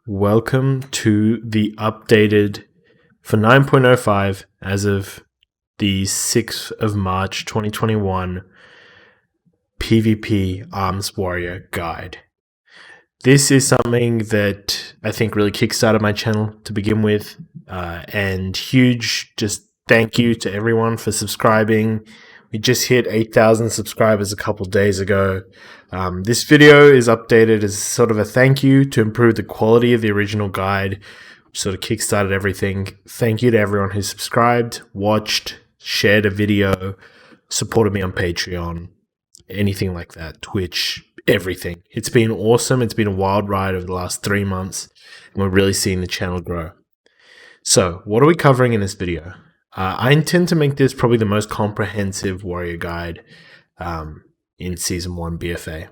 Welcome to the updated for 9.05 as of the 6th of March 2021 PvP Arms Warrior Guide. This is something that I think really kickstarted my channel to begin with, and huge just thank you to everyone for subscribing. We just hit 8,000 subscribers a couple days ago. This video is updated as sort of a thank you to improve the quality of the original guide, which sort of kickstarted everything. Thank you to everyone who subscribed, watched, shared a video, supported me on Patreon, anything like that, Twitch, everything. It's been awesome. It's been a wild ride over the last 3 months, and we're really seeing the channel grow. So, what are we covering in this video? I intend to make this probably the most comprehensive warrior guide in Season 1 BFA.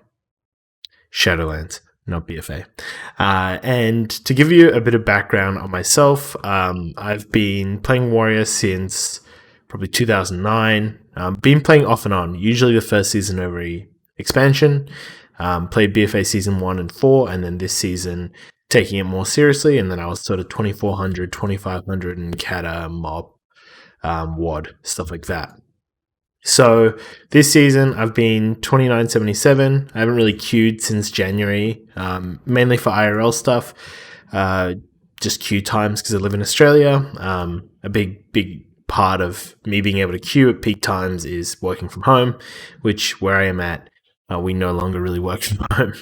Shadowlands, not BFA. And to give you a bit of background on myself, I've been playing warrior since probably 2009. Been playing off and on, usually the first season of every expansion. Played BFA Season 1 and 4, and then this season taking it more seriously, and then I was sort of 2400, 2500 and Kata, Mob, WOD, stuff like that. So this season I've been 2977. I haven't really queued since January, mainly for IRL stuff, just queue times because I live in Australia. A big part of me being able to queue at peak times is working from home, which where I am at, we no longer really work from home.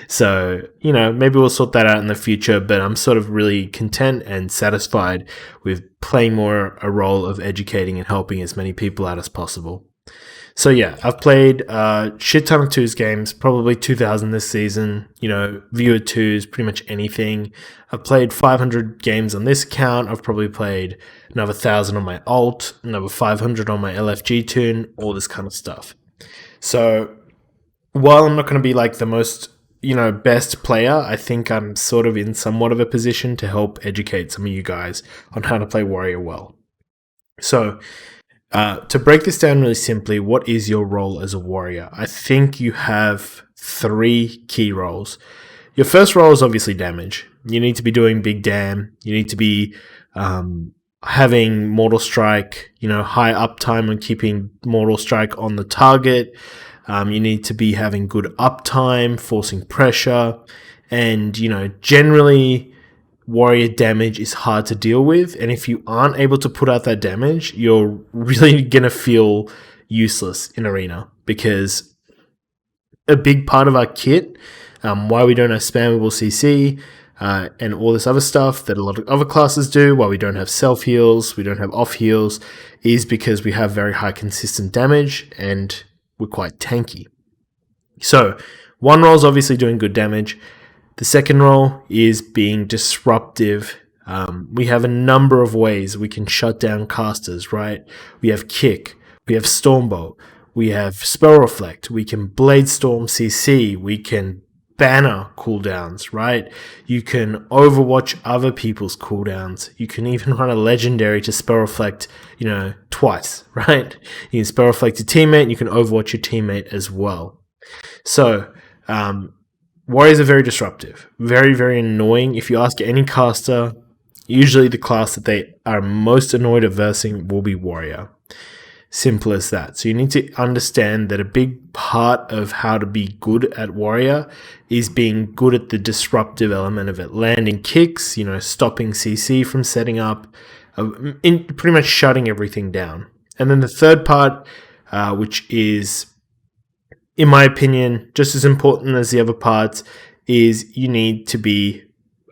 So, maybe we'll sort that out in the future, but I'm sort of really content and satisfied with playing more a role of educating and helping as many people out as possible. So yeah, I've played a shit ton of 2s games, probably 2,000 this season, viewer 2s, pretty much anything. I've played 500 games on this account. I've probably played another 1,000 on my alt, another 500 on my LFG tune, all this kind of stuff. So while I'm not going to be like the most, best player, I think I'm sort of in somewhat of a position to help educate some of you guys on how to play warrior well. So to break this down really simply, what is your role as a warrior? I think you have 3 key roles. Your first role is obviously damage. You need to be doing big dam. You need to be having Mortal Strike, high uptime on keeping Mortal Strike on the target. You need to be having good uptime, forcing pressure, and, generally warrior damage is hard to deal with, and if you aren't able to put out that damage, you're really going to feel useless in arena, because a big part of our kit, why we don't have spammable CC, and all this other stuff that a lot of other classes do, why we don't have self heals, we don't have off heals, is because we have very high consistent damage, and we're quite tanky. So, one role is obviously doing good damage. The second role is being disruptive. We have a number of ways we can shut down casters, right? We have Kick, we have Stormbolt, we have Spell Reflect, we can Blade Storm CC, we can banner cooldowns, right? You can overwatch other people's cooldowns. You can even run a legendary to Spell Reflect, twice, right? You can Spell Reflect your teammate, and you can overwatch your teammate as well. So, warriors are very disruptive, very, very annoying. If you ask any caster, usually the class that they are most annoyed at versing will be warrior. Simple as that. So you need to understand that a big part of how to be good at warrior is being good at the disruptive element of it. Landing kicks, stopping CC from setting up, pretty much shutting everything down. And then the third part, which is, in my opinion, just as important as the other parts, is you need to be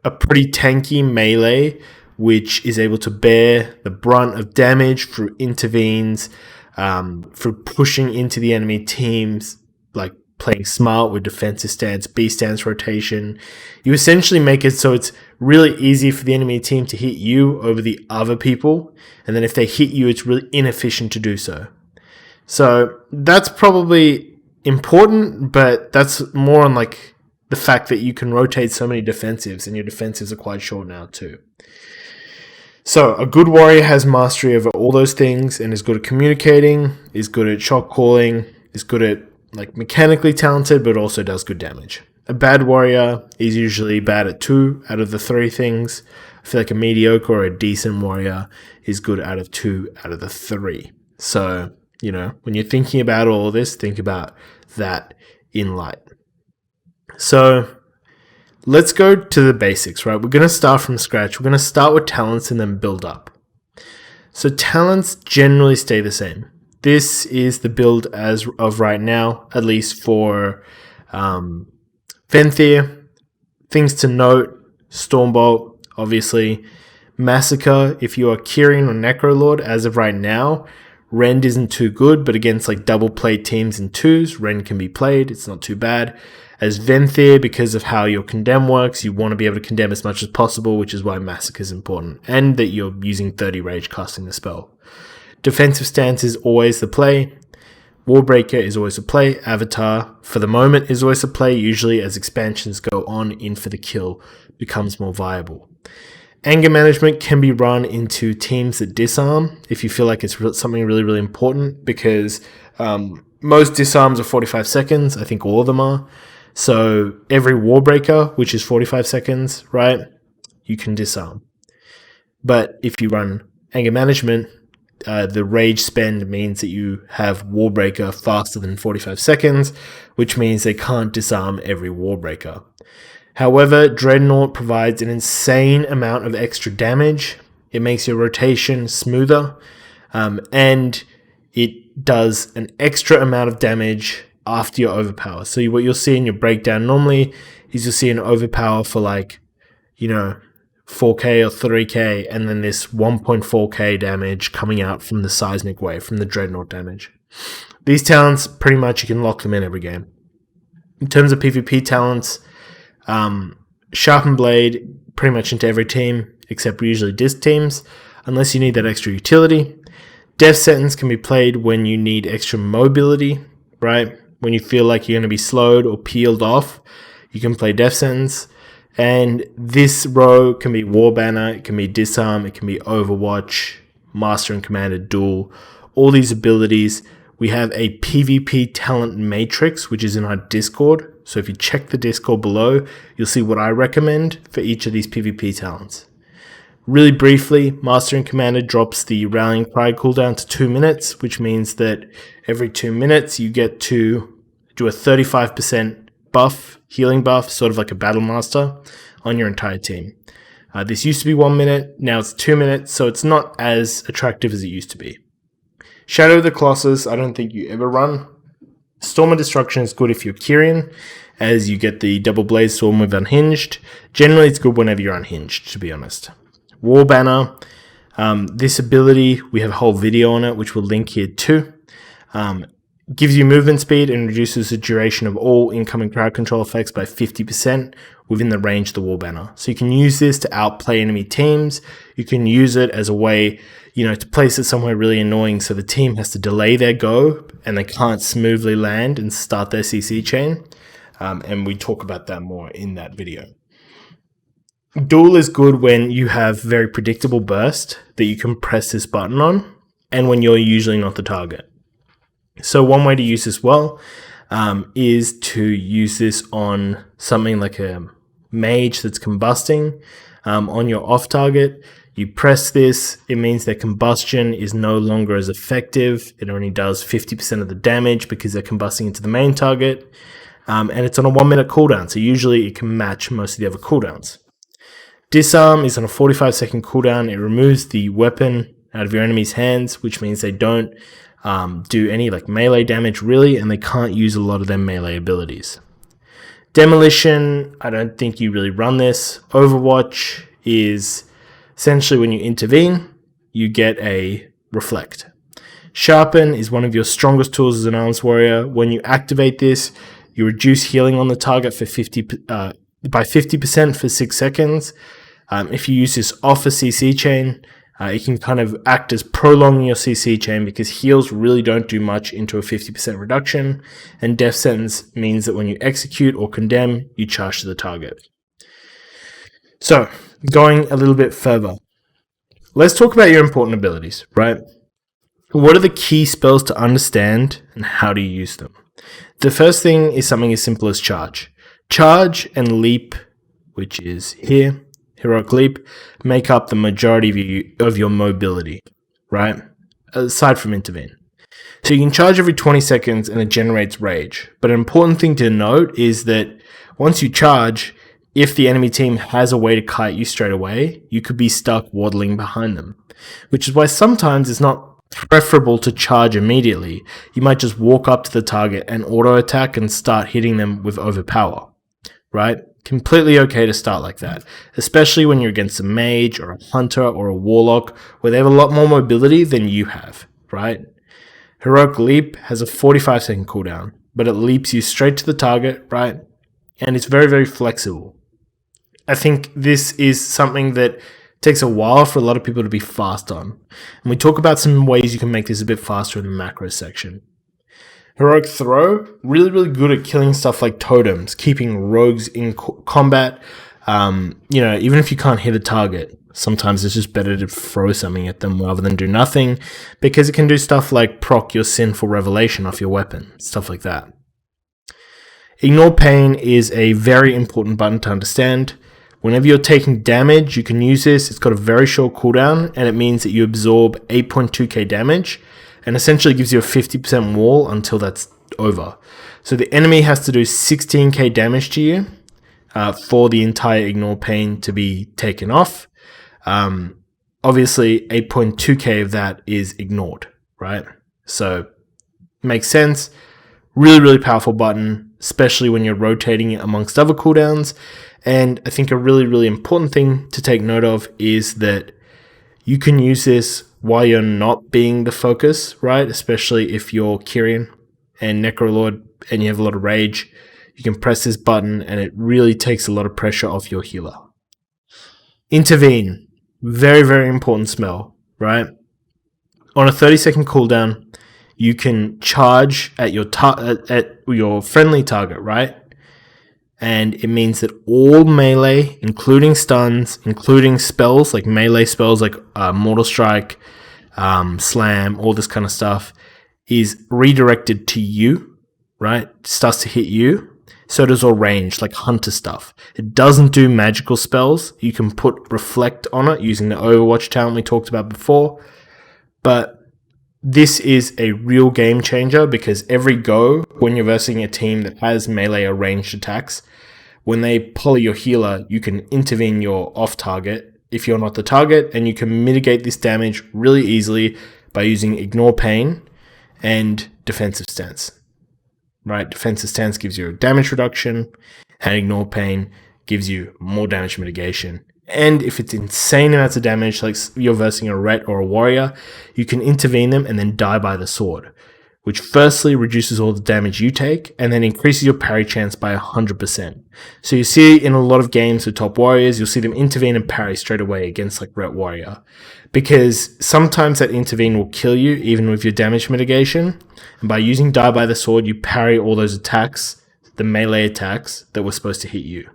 a pretty tanky melee, which is able to bear the brunt of damage through intervenes, through pushing into the enemy teams, like playing smart with defensive stance, B stance rotation. You essentially make it so it's really easy for the enemy team to hit you over the other people, and then if they hit you, it's really inefficient to do so. So that's probably important, but that's more on like the fact that you can rotate so many defensives, and your defensives are quite short now too. So a good warrior has mastery over all those things and is good at communicating, is good at shot calling, is good at like mechanically talented, but also does good damage. A bad warrior is usually bad at 2 out of the 3 things. I feel like a mediocre or a decent warrior is good out of 2 out of the 3. So, when you're thinking about all of this, think about that in light. So, let's go to the basics, right? We're going to start from scratch. We're going to start with talents and then build up. So talents generally stay the same. This is the build as of right now, at least for Venthyr. Things to note: Stormbolt, obviously. Massacre, if you are Kyrian or Necrolord, as of right now, Rend isn't too good, but against like double play teams in 2s, Rend can be played. It's not too bad. As Venthyr, because of how your condemn works, you want to be able to condemn as much as possible, which is why Massacre is important, and that you're using 30 rage casting the spell. Defensive stance is always the play. Warbreaker is always a play. Avatar, for the moment, is always a play. Usually, as expansions go on, In for the Kill becomes more viable. Anger management can be run into teams that disarm if you feel like it's something really, really important, because most disarms are 45 seconds. I think all of them are. So every Warbreaker, which is 45 seconds, right, you can disarm. But if you run anger management, the rage spend means that you have Warbreaker faster than 45 seconds, which means they can't disarm every Warbreaker. However, Dreadnought provides an insane amount of extra damage. It makes your rotation smoother, and it does an extra amount of damage after your overpower. So what you'll see in your breakdown normally is you'll see an overpower for 4k or 3k, and then this 1.4k damage coming out from the seismic wave, from the Dreadnought damage. These talents, pretty much you can lock them in every game. In terms of PvP talents, Sharpened Blade, pretty much into every team, except usually disc teams, unless you need that extra utility. Death Sentence can be played when you need extra mobility, right? When you feel like you're going to be slowed or peeled off, you can play Death Sentence. And this row can be War Banner, it can be Disarm, it can be Overwatch, Master and Commander Duel. All these abilities, we have a PvP talent matrix, which is in our Discord. So if you check the Discord below, you'll see what I recommend for each of these PvP talents. Really briefly, Master and Commander drops the Rallying Cry cooldown to 2 minutes, which means that every 2 minutes you get to do a 35% buff, healing buff, sort of like a Battle Master, on your entire team. This used to be 1 minute, now it's 2 minutes, so it's not as attractive as it used to be. Shadow of the Colossus, I don't think you ever run. Storm of Destruction is good if you're Kyrian, as you get the double blaze storm with Unhinged. Generally, it's good whenever you're Unhinged, to be honest. War Banner, this ability, we have a whole video on it, which we'll link here too. Gives you movement speed and reduces the duration of all incoming crowd control effects by 50% within the range of the War Banner. So you can use this to outplay enemy teams. You can use it as a way, to place it somewhere really annoying so the team has to delay their go and they can't smoothly land and start their CC chain. And we talk about that more in that video. Duel is good when you have very predictable burst that you can press this button on, and when you're usually not the target. So one way to use this well is to use this on something like a mage that's combusting on your off target. You press this, it means their combustion is no longer as effective. It only does 50% of the damage because they're combusting into the main target. And it's on a 1 minute cooldown, so usually it can match most of the other cooldowns. Disarm is on a 45-second cooldown. It removes the weapon out of your enemy's hands, which means they don't do any melee damage really, and they can't use a lot of their melee abilities. Demolition, I don't think you really run this. Overwatch is essentially when you intervene, you get a reflect. Sharpen is one of your strongest tools as an arms warrior. When you activate this, you reduce healing on the target for by 50% for 6 seconds. If you use this off a CC chain, it can kind of act as prolonging your CC chain because heals really don't do much into a 50% reduction, and Death Sentence means that when you execute or condemn, you charge to the target. So, going a little bit further, let's talk about your important abilities, right? What are the key spells to understand and how do you use them? The first thing is something as simple as charge. Charge and leap, which is here, heroic leap, make up the majority of your mobility, right? Aside from intervene. So you can charge every 20 seconds and it generates rage. But an important thing to note is that once you charge, if the enemy team has a way to kite you straight away, you could be stuck waddling behind them. Which is why sometimes it's not preferable to charge immediately. You might just walk up to the target and auto attack and start hitting them with overpower, right? Completely okay to start like that, especially when you're against a mage or a hunter or a warlock where they have a lot more mobility than you have, right? Heroic Leap has a 45-second cooldown, but it leaps you straight to the target, right? And it's very, very flexible. I think this is something that takes a while for a lot of people to be fast on. And we talk about some ways you can make this a bit faster in the macro section. Heroic Throw, really, really good at killing stuff like totems, keeping rogues in combat. Even if you can't hit a target, sometimes it's just better to throw something at them rather than do nothing, because it can do stuff like proc your Sinful Revelation off your weapon, stuff like that. Ignore Pain is a very important button to understand. Whenever you're taking damage, you can use this. It's got a very short cooldown, and it means that you absorb 8.2k damage, and essentially gives you a 50% wall until that's over. So the enemy has to do 16k damage to you for the entire Ignore Pain to be taken off. Obviously, 8.2k of that is ignored, right? So, makes sense. Really, really powerful button, especially when you're rotating it amongst other cooldowns. And I think a really, really important thing to take note of is that you can use this while you're not being the focus, right? Especially if you're Kyrian and Necrolord and you have a lot of rage. You can press this button and it really takes a lot of pressure off your healer. Intervene. Very, very important spell, right? On a 30-second cooldown, you can charge at your friendly target, right? And it means that all melee, including stuns, including spells like melee spells like Mortal Strike, Slam, all this kind of stuff, is redirected to you, right? Starts to hit you. So does all range, like hunter stuff. It doesn't do magical spells. You can put Reflect on it using the Overwatch talent we talked about before. But this is a real game changer because every go, when you're versing a team that has melee or ranged attacks, when they poly your healer, you can intervene your off target if you're not the target, and you can mitigate this damage really easily by using Ignore Pain and Defensive Stance. Right? Defensive Stance gives you a damage reduction, and Ignore Pain gives you more damage mitigation. And if it's insane amounts of damage, like you're versing a Ret or a Warrior, you can intervene them and then die by the sword, which firstly reduces all the damage you take and then increases your parry chance by 100%. So you see in a lot of games with top warriors, you'll see them intervene and parry straight away against like Ret Warrior, because sometimes that intervene will kill you even with your damage mitigation. And by using die by the sword, you parry all those attacks, the melee attacks that were supposed to hit you.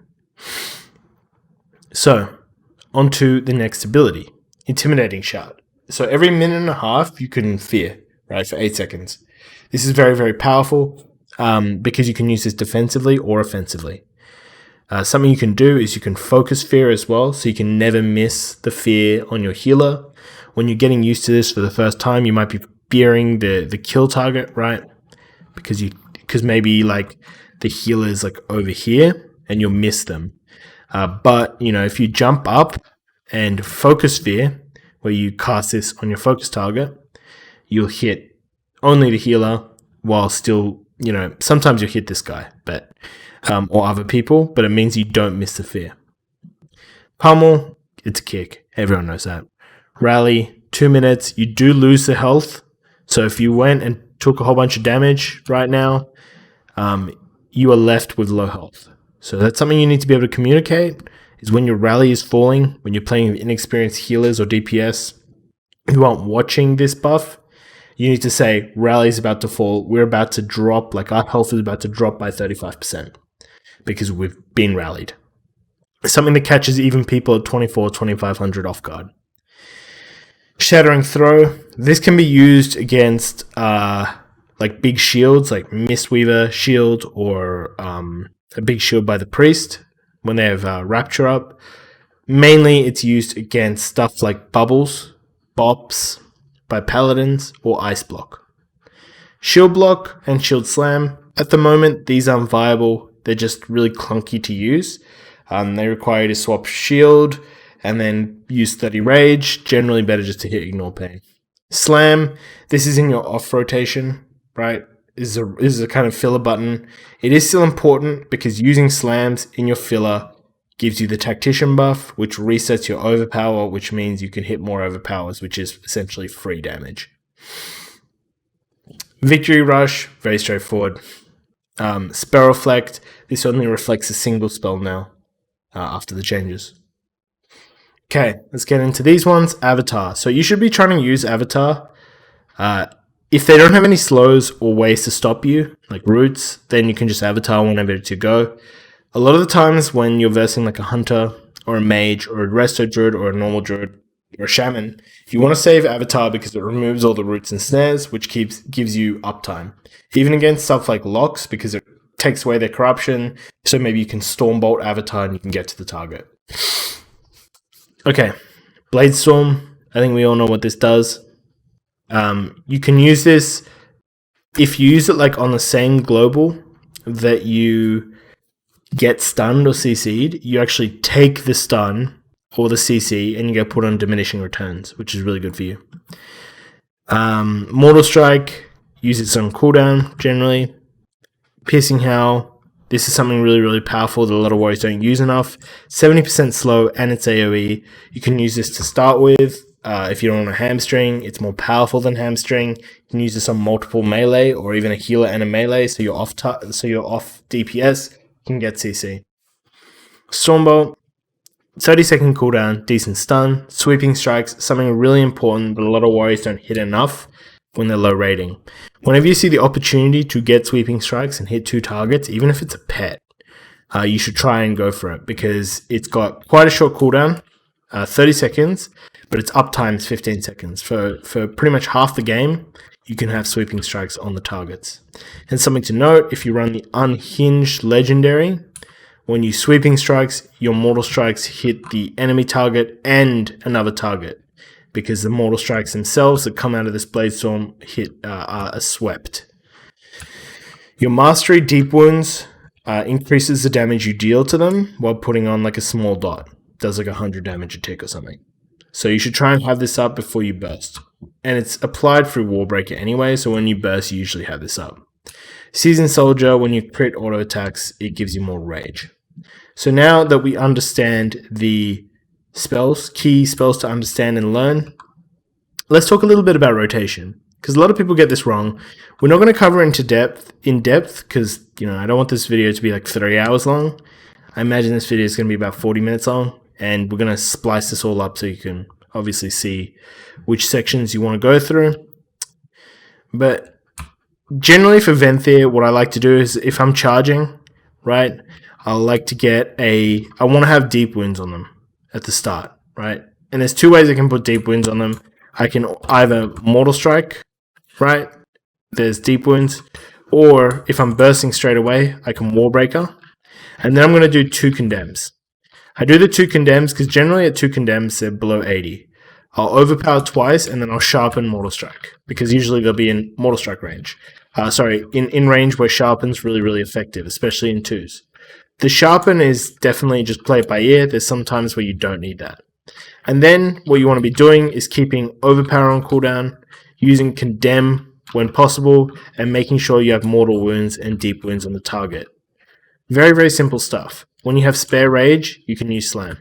So, on to the next ability, Intimidating Shout. So every minute and a half, you can fear, right, for 8 seconds. This is very, very powerful because you can use this defensively or offensively. Something you can do is you can focus fear as well, so you can never miss the fear on your healer. When you're getting used to this for the first time, you might be fearing the kill target, right? Because maybe like the healer is like over here and you'll miss them. But, if you jump up and focus fear, where you cast this on your focus target, you'll hit only the healer while still, sometimes you'll hit this guy, but or other people, but it means you don't miss the fear. Pummel, it's a kick. Everyone knows that. Rally, 2 minutes. You do lose the health. So if you went and took a whole bunch of damage right now, you are left with low health. So that's something you need to be able to communicate, is when your rally is falling, when you're playing with inexperienced healers or DPS who aren't watching this buff, you need to say, rally is about to fall. We're about to drop, like our health is about to drop by 35% because we've been rallied. Something that catches even people at 2,500 off guard. Shattering Throw. This can be used against like big shields like Mistweaver shield or a big shield by the priest when they have Rapture up. Mainly, it's used against stuff like bubbles, bops by paladins, or ice block. Shield block and shield slam. At the moment, these aren't viable. They're just really clunky to use. They require you to swap shield and then use 30 rage. Generally better just to hit ignore pain. Slam, this is in your off rotation, right? Is a kind of filler button. It is still important because using slams in your filler gives you the tactician buff, which resets your overpower, which means you can hit more overpowers, which is essentially free damage. Victory Rush, very straightforward. Spell Reflect, this only reflects a single spell now after the changes. Okay, let's get into these ones. Avatar. So you should be trying to use Avatar. If they don't have any slows or ways to stop you, like roots, then you can just Avatar whenever to go. A lot of the times when you're versing like a hunter or a mage or a resto druid or a normal druid or a shaman, you want to save Avatar because it removes all the roots and snares, which gives you uptime. Even against stuff like locks, because it takes away their corruption, so maybe you can Stormbolt Avatar and you can get to the target. Okay, Bladestorm. I think we all know what this does. You can use this if you use it like on the same global that you get stunned or CC'd, you actually take the stun or the CC and you get put on diminishing returns, which is really good for you. Mortal Strike, use it on cooldown generally. Piercing Howl, this is something really, really powerful that a lot of warriors don't use enough. 70% slow and it's AoE. You can use this to start with. If you don't want a hamstring, it's more powerful than hamstring. You can use this on multiple melee or even a healer and a melee, so you're off DPS. Can get CC. Stormbolt, 30-second cooldown, decent stun. Sweeping Strikes, something really important but a lot of warriors don't hit enough when they're low rating. Whenever you see the opportunity to get Sweeping Strikes and hit 2 targets, even if it's a pet, you should try and go for it because it's got quite a short cooldown, 30 seconds, but its uptime is 15 seconds. For pretty much half the game, you can have Sweeping Strikes on the targets. And something to note, if you run the Unhinged Legendary, when you Sweeping Strikes, your Mortal Strikes hit the enemy target and another target, because the Mortal Strikes themselves that come out of this Bladestorm are swept. Your Mastery Deep Wounds increases the damage you deal to them while putting on like a small dot. Does like 100 damage a tick or something. So you should try and have this up before you burst. And it's applied through Warbreaker anyway, so when you burst, you usually have this up. Seasoned Soldier, when you crit auto attacks, it gives you more rage. So now that we understand the spells, key spells to understand and learn, let's talk a little bit about rotation. Because a lot of people get this wrong. We're not going to cover it in depth, because I don't want this video to be like 3 hours long. I imagine this video is going to be about 40 minutes long. And we're going to splice this all up so you can obviously see which sections you want to go through. But generally for Venthyr, what I like to do is if I'm charging, right, I like to I want to have deep wounds on them at the start, right? And there's 2 ways I can put deep wounds on them. I can either Mortal Strike, right? There's deep wounds. Or if I'm bursting straight away, I can Warbreaker. And then I'm going to do 2 Condemns. I do the 2 Condemns because generally at 2 Condemns they're below 80. I'll overpower twice and then I'll sharpen Mortal Strike because usually they'll be in Mortal Strike range. In range where sharpen's really, really effective, especially in 2s. The sharpen is definitely just play it by ear. There's some times where you don't need that. And then what you want to be doing is keeping overpower on cooldown, using Condemn when possible, and making sure you have mortal wounds and deep wounds on the target. Very, very simple stuff. When you have spare rage, you can use Slam.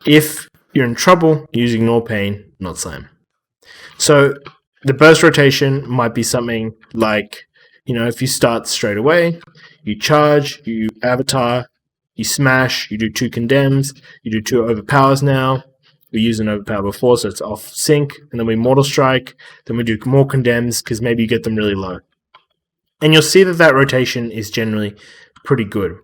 If you're in trouble, use Ignore Pain, not Slam. So the burst rotation might be something like, if you start straight away, you charge, you Avatar, you smash, you do 2 Condemns, you do 2 Overpowers now. We used an Overpower before, so it's off sync, and then we Mortal Strike, then we do more Condemns, because maybe you get them really low. And you'll see that rotation is generally pretty good.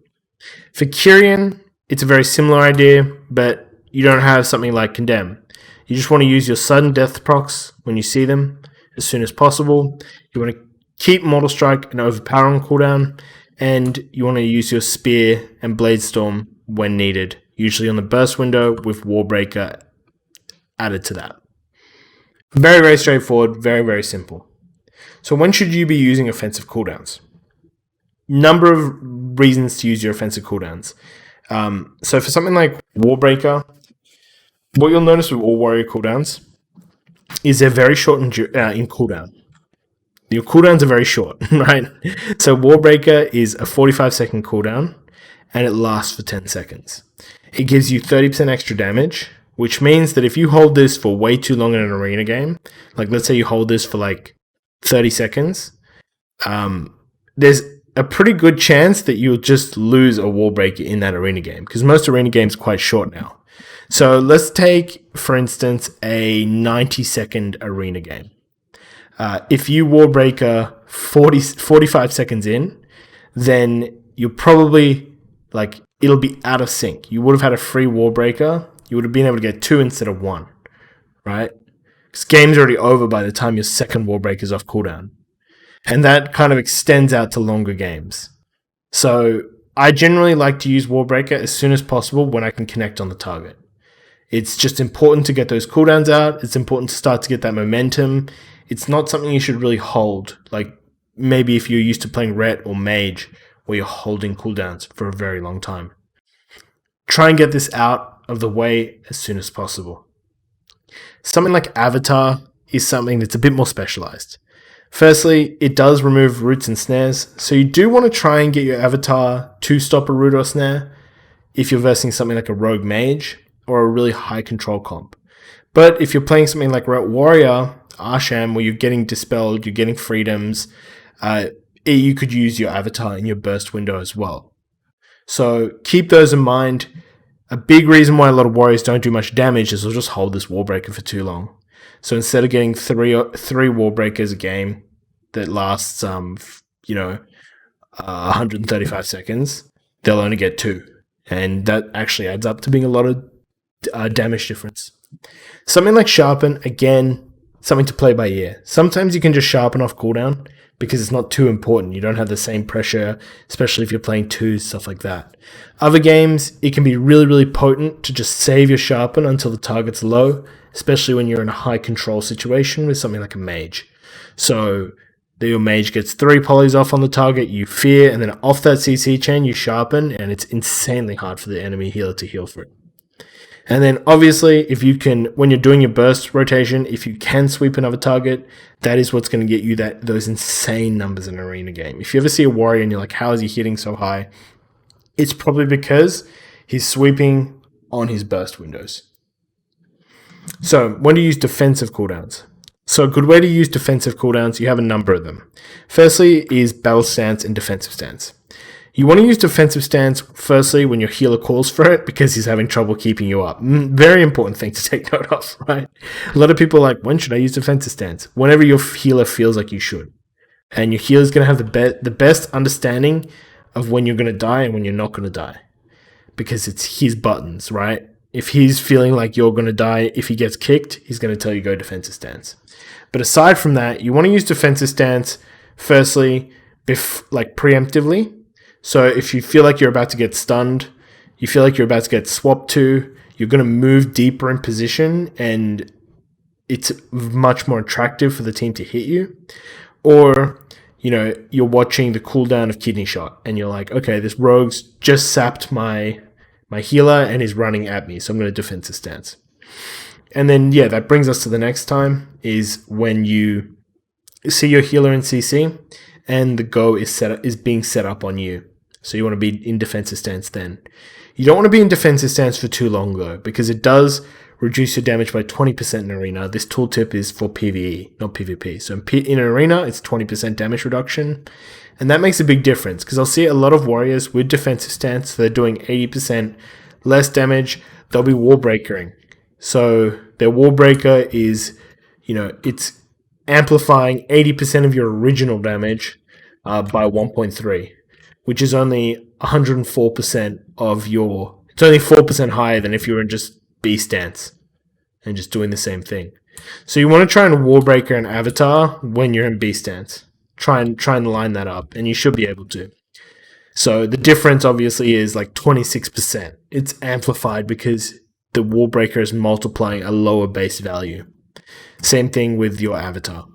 For Kyrian, it's a very similar idea, but you don't have something like Condemn. You just want to use your sudden death procs when you see them as soon as possible. You want to keep Mortal Strike and Overpower on cooldown, and you want to use your spear and blade storm when needed, usually on the burst window with Warbreaker added to that. Very, very straightforward, very, very simple. So when should you be using offensive cooldowns? Number of reasons to use your offensive cooldowns. So for something like Warbreaker, what you'll notice with all warrior cooldowns is they're very short in cooldown. Your cooldowns are very short, right? So Warbreaker is a 45-second cooldown, and it lasts for 10 seconds. It gives you 30% extra damage, which means that if you hold this for way too long in an arena game, like let's say you hold this for like 30 seconds, there's a pretty good chance that you'll just lose a Warbreaker in that arena game, because most arena games are quite short now. So let's take, for instance, a 90-second arena game. If you Warbreaker 45 seconds in, then you'll probably, like, it'll be out of sync. You would have had a free Warbreaker. You would have been able to get 2 instead of 1, right? Because game's already over by the time your second Warbreaker is off cooldown. And that kind of extends out to longer games. So I generally like to use Warbreaker as soon as possible when I can connect on the target. It's just important to get those cooldowns out. It's important to start to get that momentum. It's not something you should really hold. Like maybe if you're used to playing Ret or Mage, where you're holding cooldowns for a very long time. Try and get this out of the way as soon as possible. Something like Avatar is something that's a bit more specialized. Firstly, it does remove roots and snares, so you do want to try and get your Avatar to stop a root or snare if you're versing something like a Rogue Mage or a really high control comp. But if you're playing something like Ret Warrior, Arsham, where you're getting dispelled, you're getting freedoms, you could use your Avatar in your burst window as well. So keep those in mind. A big reason why a lot of warriors don't do much damage is they'll just hold this Warbreaker for too long. So instead of getting three Warbreakers a game that lasts, 135 seconds, they'll only get 2. And that actually adds up to being a lot of damage difference. Something like Sharpen, again, something to play by ear. Sometimes you can just Sharpen off cooldown because it's not too important. You don't have the same pressure, especially if you're playing 2s, stuff like that. Other games, it can be really, really potent to just save your Sharpen until the target's low, especially when you're in a high control situation with something like a Mage. So your Mage gets 3 polys off on the target, you fear, and then off that CC chain, you Sharpen, and it's insanely hard for the enemy healer to heal for it. And then obviously, if you can, when you're doing your burst rotation, if you can sweep another target, that is what's going to get you those insane numbers in an arena game. If you ever see a warrior and you're like, how is he hitting so high? It's probably because he's sweeping on his burst windows. So when do you use defensive cooldowns? So a good way to use defensive cooldowns, you have a number of them. Firstly is battle stance and defensive stance. You want to use defensive stance, firstly, when your healer calls for it, because he's having trouble keeping you up. Very important thing to take note of, right? A lot of people are like, when should I use defensive stance? Whenever your healer feels like you should. And your healer's going to have the best understanding of when you're going to die and when you're not going to die. Because it's his buttons, right? If he's feeling like you're going to die, if he gets kicked, he's going to tell you go defensive stance. But aside from that, you want to use defensive stance, firstly, preemptively. So if you feel like you're about to get stunned, you feel like you're about to get swapped to, you're going to move deeper in position and it's much more attractive for the team to hit you. Or, you're watching the cooldown of Kidney Shot and you're like, okay, this rogue's just sapped my healer and is running at me, so I'm going to defensive stance. And then, that brings us to the next time is when you see your healer in CC and the go is being set up on you. So you want to be in defensive stance then. You don't want to be in defensive stance for too long though, because it does reduce your damage by 20% in arena. This tooltip is for PvE, not PvP. So in arena, it's 20% damage reduction. And that makes a big difference because I'll see a lot of warriors with defensive stance, so they're doing 80% less damage. They'll be warbreakering. So their warbreaker is, it's amplifying 80% of your original damage by 1.3, which is only 104% of it's only 4% higher than if you were in just B stance and just doing the same thing. So you want to try and warbreaker an avatar when you're in B stance. Try and line that up, and you should be able to. So the difference obviously is like 26%. It's amplified because the wall breaker is multiplying a lower base value. Same thing with your avatar.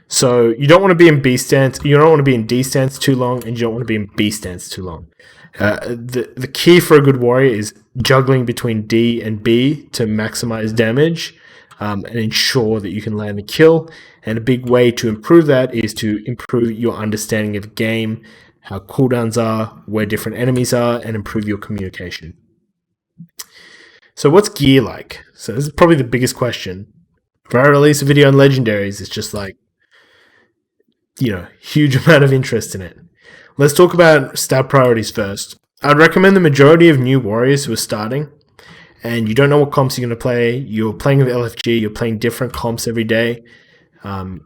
So you don't want to be in B stance, you don't want to be in D stance too long, and you don't want to be in B stance too long. The key for a good warrior is juggling between D and B to maximize damage and ensure that you can land the kill. And a big way to improve that is to improve your understanding of the game, how cooldowns are, where different enemies are, and improve your communication. So what's gear like? So this is probably the biggest question. If I release a video on legendaries, it's just like, huge amount of interest in it. Let's talk about stat priorities first. I'd recommend the majority of new warriors who are starting and you don't know what comps you're going to play. You're playing with LFG, you're playing different comps every day. You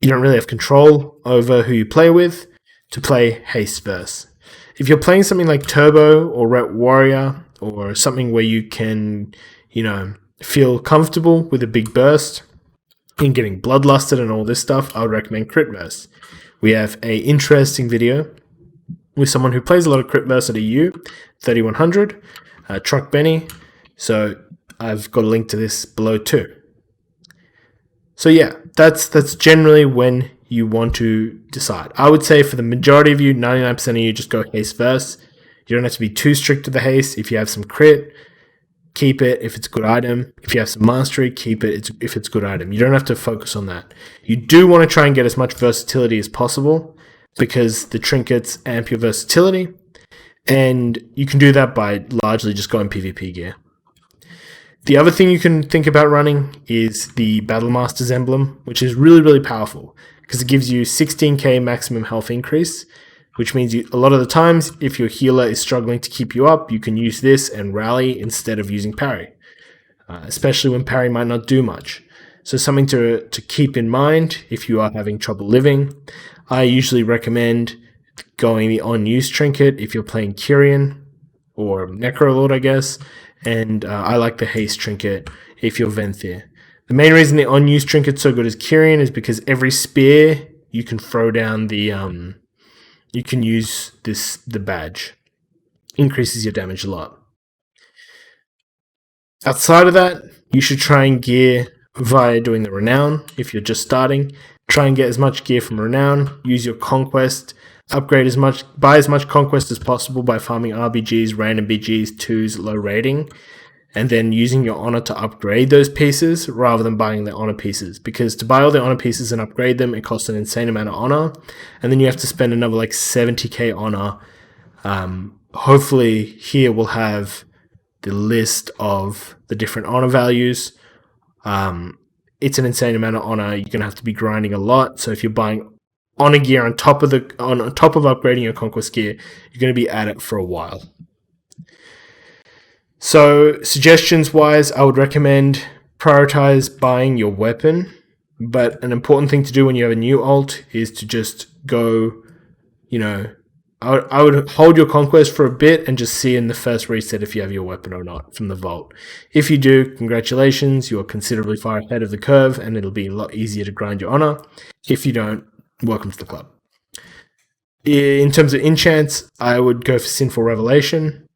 don't really have control over who you play with to play haste first. If you're playing something like Turbo or Ret Warrior or something where you can, feel comfortable with a big burst in getting bloodlusted and all this stuff, I would recommend Crit Burst. We have a interesting video with someone who plays a lot of Crit Burst at a U, 3100, Truck Benny. So I've got a link to this below too. So yeah, that's generally when you want to decide. I would say for the majority of you, 99% of you, just go haste first. You don't have to be too strict with the haste. If you have some crit, keep it if it's a good item. If you have some mastery, keep it if it's a good item. You don't have to focus on that. You do want to try and get as much versatility as possible because the trinkets amp your versatility, and you can do that by largely just going PvP gear. The other thing you can think about running is the Battlemaster's emblem, which is really, really powerful because it gives you 16k maximum health increase, which means a lot of the times, if your healer is struggling to keep you up, you can use this and rally instead of using parry, especially when parry might not do much. So something to keep in mind if you are having trouble living. I usually recommend going the on-use trinket if you're playing Kyrian or Necrolord, I guess, and I like the haste trinket if you're Venthir. The main reason the on-use trinket's so good as Kyrian is because every spear you can throw down the... you can use the badge. Increases your damage a lot. Outside of that, you should try and gear via doing the Renown if you're just starting. Try and get as much gear from Renown. Use your Conquest. Buy as much Conquest as possible by farming RBGs, random BGs, 2s, low rating, and then using your Honor to upgrade those pieces rather than buying the Honor pieces. Because to buy all the Honor pieces and upgrade them, it costs an insane amount of Honor, and then you have to spend another like 70k Honor. Hopefully here we'll have the list of the different Honor values. It's an insane amount of Honor. You're going to have to be grinding a lot. So if you're buying Honor gear on top of upgrading your Conquest gear, you're going to be at it for a while. So suggestions wise, I would recommend prioritize buying your weapon, but an important thing to do when you have a new ult is to just go, I would hold your Conquest for a bit and just see in the first reset if you have your weapon or not from the vault. If you do, congratulations, you are considerably far ahead of the curve and it'll be a lot easier to grind your Honor. If you don't, welcome to the club. In terms of enchants, I would go for Sinful Revelation.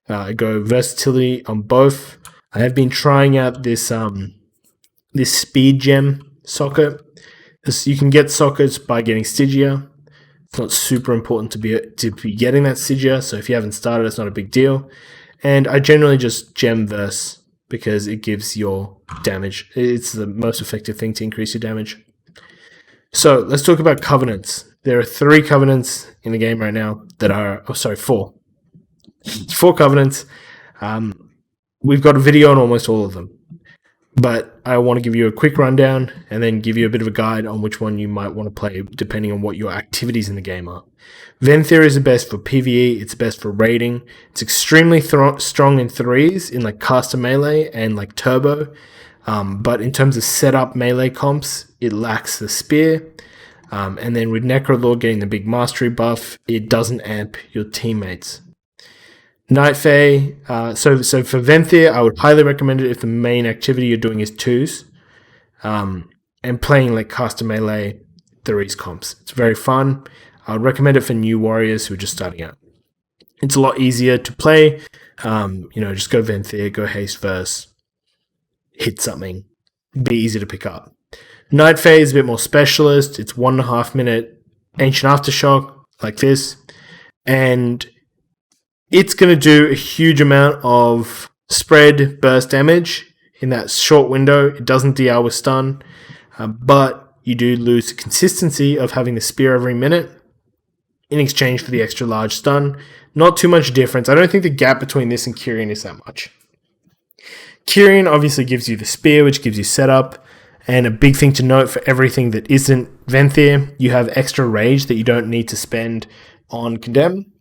I go versatility on both. I have been trying out this speed gem socket. You can get sockets by getting Stygia. It's not super important to be getting that Stygia, so if you haven't started, it's not a big deal. And I generally just gem verse because it gives your damage. It's the most effective thing to increase your damage. So let's talk about covenants. There are 3 covenants in the game right now that are... 4. 4 covenants. We've got a video on almost all of them. But I want to give you a quick rundown and then give you a bit of a guide on which one you might want to play depending on what your activities in the game are. Venthir is the best for PvE, it's best for raiding. It's extremely strong in 3s in like caster melee and like turbo. But in terms of setup melee comps, it lacks the spear. And then with Necrolord getting the big mastery buff, it doesn't amp your teammates. Night Fae, so for Venthir, I would highly recommend it if the main activity you're doing is 2s, and playing like caster melee 3s comps. It's very fun. I would recommend it for new warriors who are just starting out. It's a lot easier to play. Just go Venthyr, go Haste Verse, hit something. Be easy to pick up. Night Fae is a bit more specialist. It's 1.5 minute Ancient Aftershock like this. And it's going to do a huge amount of spread burst damage in that short window. It doesn't DL with stun, but you do lose the consistency of having the spear every minute in exchange for the extra large stun. Not too much difference. I don't think the gap between this and Kyrian is that much. Kyrian obviously gives you the spear, which gives you setup, and a big thing to note for everything that isn't Venthyr, you have extra rage that you don't need to spend on Condemn.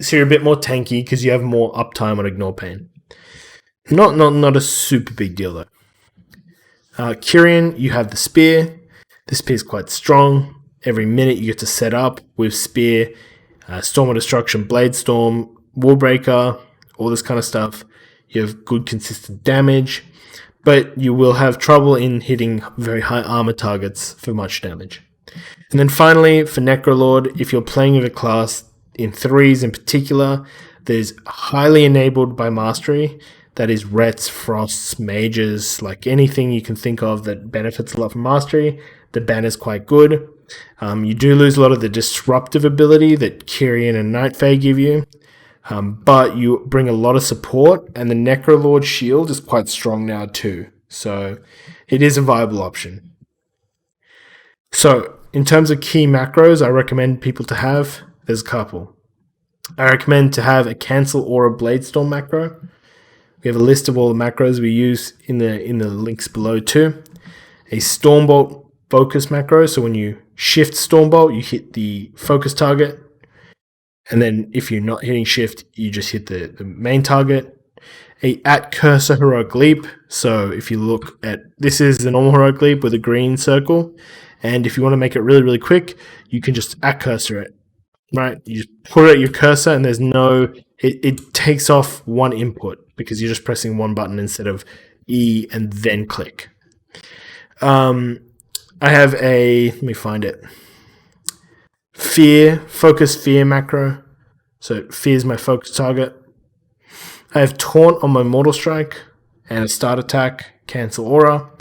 So you're a bit more tanky because you have more uptime on Ignore Pain. Not a super big deal though. Kyrian, you have the spear. The spear is quite strong. Every minute you get to set up with spear, Storm of Destruction, Blade Storm, Wallbreaker, all this kind of stuff. You have good consistent damage, but you will have trouble in hitting very high armor targets for much damage. And then finally, for Necrolord, if you're playing with a class in 3s in particular, that is highly enabled by Mastery, that is Rets, Frosts, Mages, like anything you can think of that benefits a lot from Mastery, the ban is quite good. You do lose a lot of the disruptive ability that Kyrian and Night Fae give you, but you bring a lot of support, and the Necrolord shield is quite strong now too, so it is a viable option. So, in terms of key macros I recommend people to have, there's a couple. I recommend to have a Cancel Aura Bladestorm macro. We have a list of all the macros we use in the links below too. A Stormbolt focus macro, so when you shift Stormbolt, you hit the focus target, and then if you're not hitting shift, you just hit the main target. A at cursor heroic leap, so if you look at, this is the normal heroic leap with a green circle, and if you want to make it really, really quick, you can just at cursor it, right? You just put it at your cursor, and there's no, it takes off one input because you're just pressing one button instead of E and then click. I have let me find it. Focus fear macro. So fear is my focus target. I have taunt on my Mortal Strike and a start attack, cancel aura.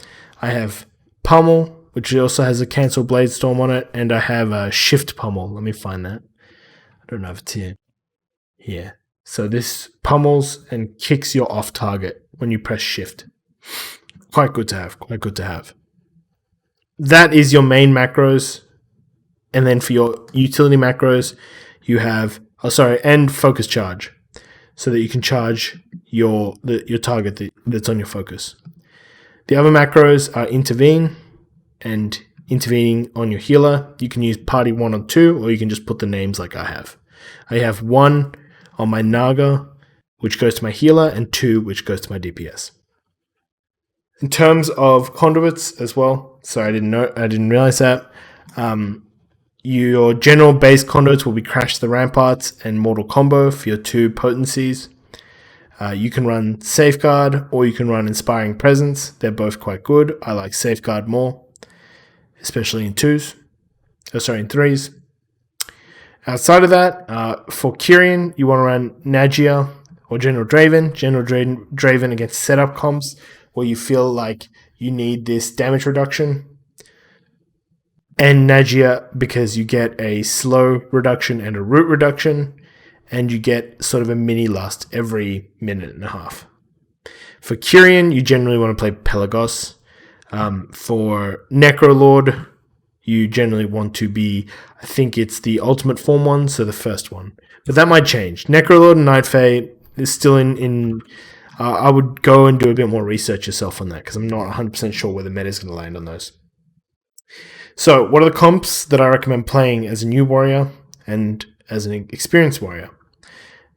I have pummel, which also has a cancel blade storm on it, and I have a shift pummel. Let me find that. I don't know if it's here. Yeah. So this pummels and kicks your off target when you press shift. Quite good to have. That is your main macros. And then for your utility macros, you have, and focus charge, so that you can charge your target that's on your focus. The other macros are intervene and intervening on your healer. You can use party 1 or 2, or you can just put the names like I have. I have 1 on my Naga, which goes to my healer, and 2, which goes to my DPS. In terms of conduits as well, sorry, I didn't realize that. Your general base conduits will be Crash the Ramparts and Mortal Combo for your 2 potencies. You can run Safeguard or you can run Inspiring Presence. They're both quite good. I like Safeguard more, especially in 3s. Outside of that, for Kyrian, you want to run Nagia or General Draven. General Draven against setup comps where you feel like you need this damage reduction. And Nagia because you get a slow reduction and a root reduction, and you get sort of a mini lust every minute and a half. For Kyrian, you generally want to play Pelagos. For Necrolord, you generally want to be, I think it's the ultimate form one, so the first one. But that might change. Necrolord and Night Fae is still in I would go and do a bit more research yourself on that, because I'm not 100% sure where the meta is going to land on those. So, what are the comps that I recommend playing as a new warrior and as an experienced warrior?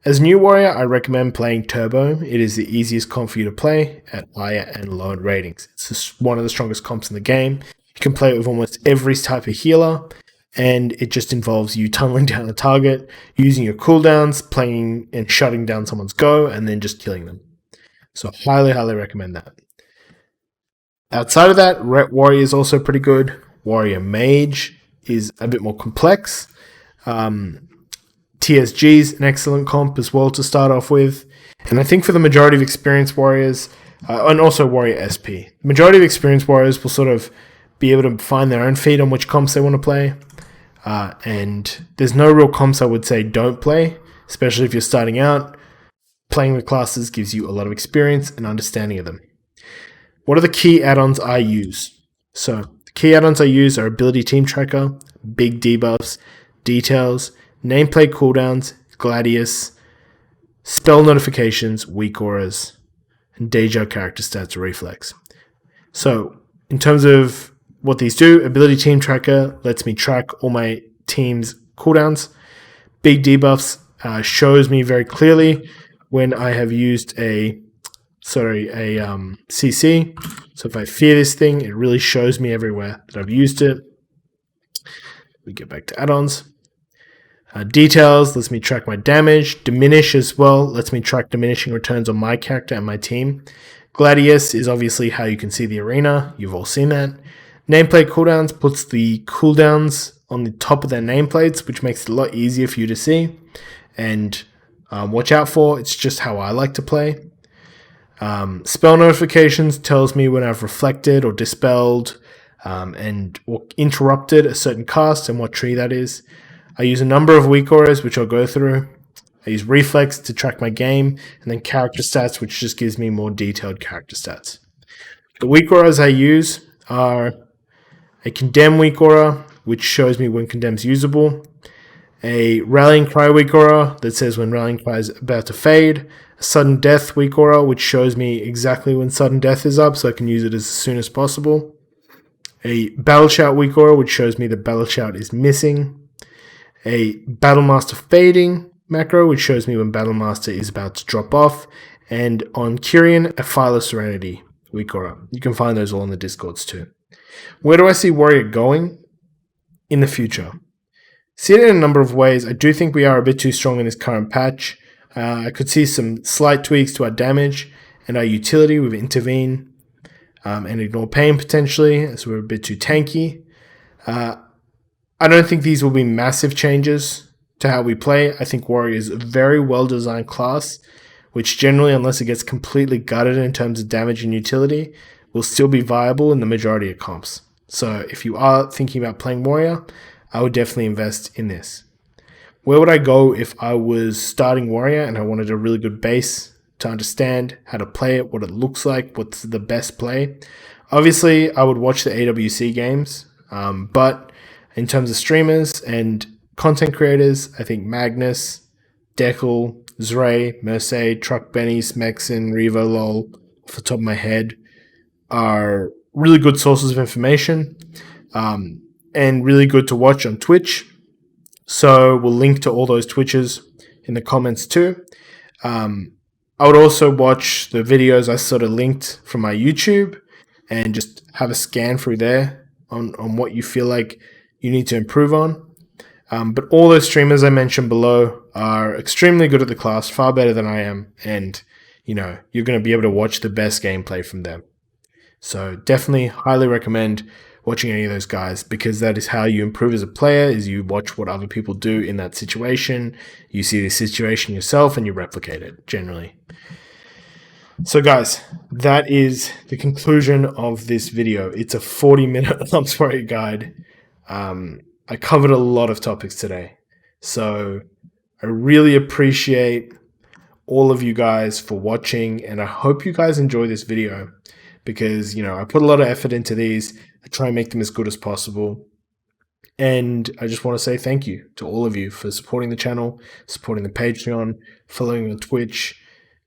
As a new warrior, I recommend playing Turbo. It is the easiest comp for you to play at higher and lower ratings. It's just one of the strongest comps in the game. You can play it with almost every type of healer, and it just involves you tunneling down a target, using your cooldowns, playing and shutting down someone's go, and then just killing them. So highly, highly recommend that. Outside of that, Ret Warrior is also pretty good. Warrior Mage is a bit more complex, TSG is an excellent comp as well to start off with. And I think for the majority of experienced warriors, and also warrior SP, the majority of experienced warriors will sort of be able to find their own feet on which comps they want to play. And there's no real comps I would say don't play, especially if you're starting out. Playing the classes gives you a lot of experience and understanding of them. What are the key add-ons I use? So the key add-ons I use are Ability Team Tracker, Big Debuffs, Details, Nameplate Cooldowns, Gladius, Spell Notifications, Weak Auras, and Deja Character Stats Reflex. So in terms of what these do, Ability Team Tracker lets me track all my team's cooldowns. Big Debuffs shows me very clearly when I have used a CC. So if I fear this thing, it really shows me everywhere that I've used it. We get back to add-ons. Details lets me track my damage. Diminish as well lets me track diminishing returns on my character and my team. Gladius is obviously how you can see the arena. You've all seen that. Nameplate cooldowns puts the cooldowns on the top of their nameplates, which makes it a lot easier for you to see and watch out for. It's just how I like to play. Spell notifications tells me when I've reflected or dispelled or interrupted a certain cast and what tree that is. I use a number of weak auras, which I'll go through. I use Reflex to track my game, and then Character Stats, which just gives me more detailed character stats. The weak auras I use are a Condemn weak aura, which shows me when Condemn's usable. A Rallying Cry weak aura that says when Rallying Cry is about to fade. A Sudden Death weak aura, which shows me exactly when Sudden Death is up, so I can use it as soon as possible. A Battle Shout weak aura, which shows me that Battle Shout is missing. A Battlemaster Fading macro, which shows me when Battlemaster is about to drop off. And on Kyrian, a File of Serenity weak aura. You can find those all in the Discords too. Where do I see Warrior going in the future? See it in a number of ways. I do think we are a bit too strong in this current patch. I could see some slight tweaks to our damage and our utility with Intervene and Ignore Pain potentially, as we're a bit too tanky. I don't think these will be massive changes to how we play. I think Warrior is a very well-designed class, which generally, unless it gets completely gutted in terms of damage and utility, will still be viable in the majority of comps. So if you are thinking about playing Warrior, I would definitely invest in this. Where would I go if I was starting Warrior and I wanted a really good base to understand how to play it, what it looks like, what's the best play? Obviously, I would watch the AWC games, but in terms of streamers and content creators, I think Magnus, Deckel, Zray, Mercedes, Truck Benny, Smexin, Revo Lol, off the top of my head, are really good sources of information and really good to watch on Twitch. So we'll link to all those Twitches in the comments too. I would also watch the videos I sort of linked from my YouTube and just have a scan through there on what you feel like you need to improve on. But all those streamers I mentioned below are extremely good at the class, far better than I am. And, you know, you're going to be able to watch the best gameplay from them. So definitely highly recommend watching any of those guys, because that is how you improve as a player, is you watch what other people do in that situation. You see the situation yourself and you replicate it generally. So guys, that is the conclusion of this video. It's a 40-minute Lumps Warrior guide. I covered a lot of topics today. So I really appreciate all of you guys for watching, and I hope you guys enjoy this video, because, you know, I put a lot of effort into these. I try and make them as good as possible. And I just want to say thank you to all of you for supporting the channel, supporting the Patreon, following on Twitch,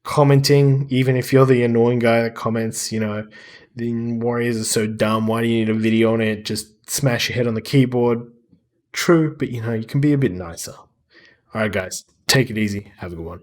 commenting, even if you're the annoying guy that comments, you know, the Warriors are so dumb, why do you need a video on it? Just smash your head on the keyboard. True, but, you know, you can be a bit nicer. All right, guys, take it easy. Have a good one.